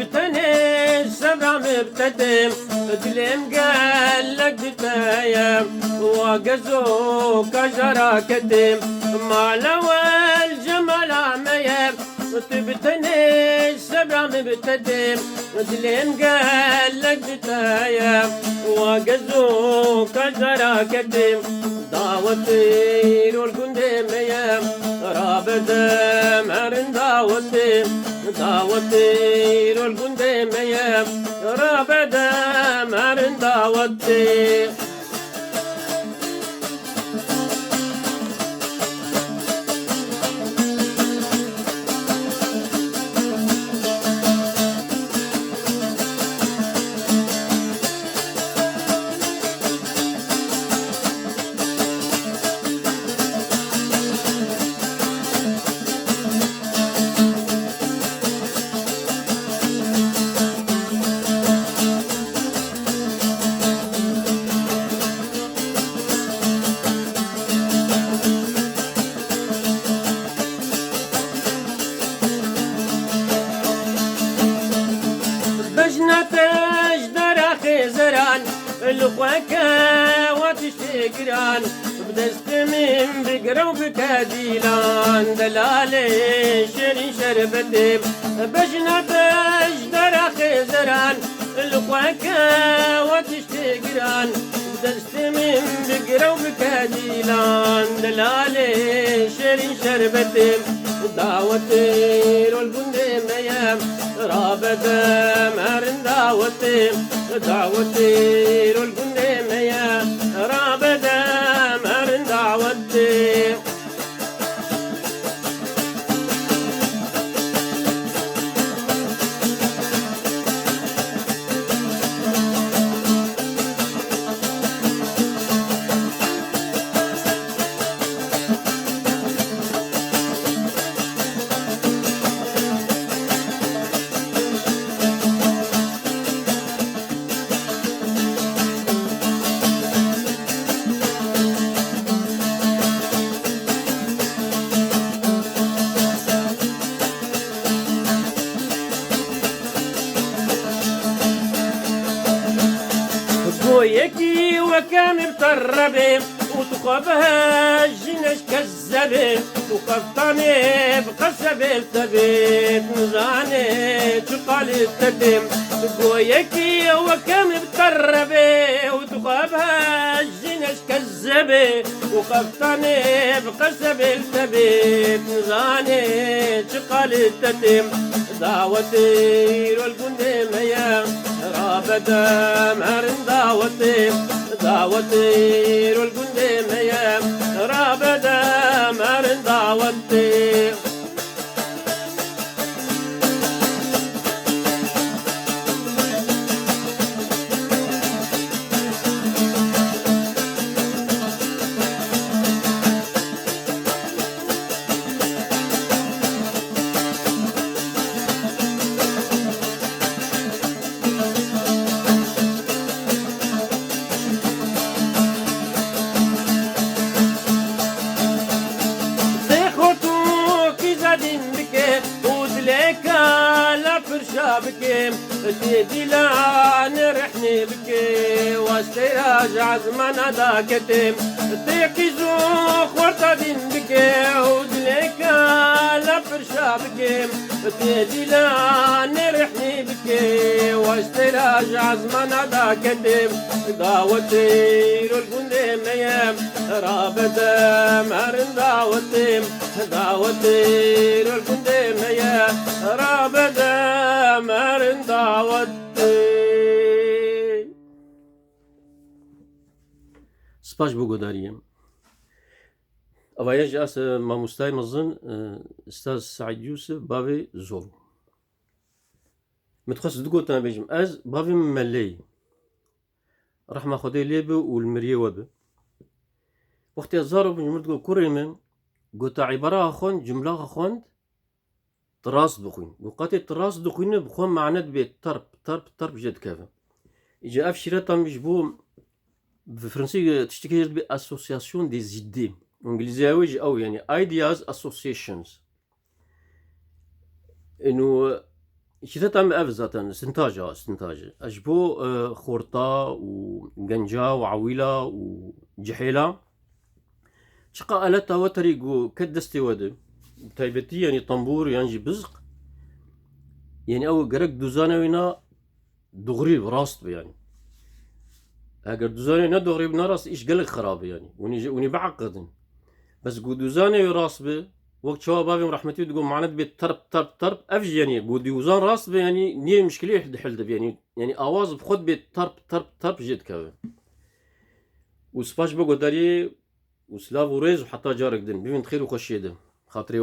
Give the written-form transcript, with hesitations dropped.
طيبتني السبع مبتدم دلم قال لك دتايا وقزو كجرا كتم ما لو الجمال عميا طيبتني السبع مبتدم دلم قال لك دتايا وقزو كجرا كتم دعوتي والقندم يا رابد مرن دعوتي والقندم يا رابد مرن دعوتي بجنتش درخ زران الخواكا وتشتقران بدست من بقرا وبكاديلان دلالي شري شربتي بجنتش درخ زران الخواكا وتشتقران بدست من بقرا وبكاديلان دلالي شري شربتي دعوتي والقندم يا رابد مرن دعوتي والقندم يا رابد مرن دعوتي ويكي وكان مطربي وتقبها الجنش كذبي وقفطاني بقصب التبيت نزاني تقال التتم ويكي وكان مطربي وتقبها الجنش كذبي وقفطاني بقصب التبيت نزاني تقال التتم دعوتي والقندم يا رابد مرن دعوتي والقندم يا رابد مرن دعوتي بكي تيدي لا نرحني بكي واستراجع زمان هذا كتم تيقي زوخ ورطة دين بكي ودليك لا فرشا بكي تيدي لا نرحني بكي واستراجع زمان هذا كتم دعوتي والقندم يا رابد مرن دعوتي والقندم يا رابد مرن دعوتي سپاس بۆ گۆداریە ئەوایە ئاس مامۆستای مەزن ئستاذ سعید یوسف باوێ زۆڵ متخواست دوگۆتان بێژم ئەز باوێ من مەلەی ڕەحمە خودەی لێ بێ و المریەوە بێ وەختێ زارۆ بنجمرد گۆ کوڕێ من گۆتا عیبەرا خوۆن جملا خوۆند تراس بخوين وقاتي تراس دخوين بخوان معنات بيت طرب جد كافة إجا أف شيرات مش بو بالفرنسية تشتكي ب association des idées إنجليزية ويج أو يعني ideas associations إنه شتا تم افزاتا استنتاج اجبو خورطة وقنجا وعويلة وجحيلة شقا التا وتريقو كدستي ودي تايبتي يعني طنبور يعني بزق يعني او قرق دوزانوينا دغري براست يعني اگر دوزانوينا دغري بنراس ايش قلق خراب يعني وني بعقدن بس قو دوزانوي راس به وقت شواب بابي رحمتي تقول معنا بيت ترب افج يعني قو دوزان راس به يعني نيه مشكله حل يعني اواز بخد بيت ترب جد كذا وسباش بقو داري وسلاف وريز وحتى جارك دن بمن خير وخش يدم خاطري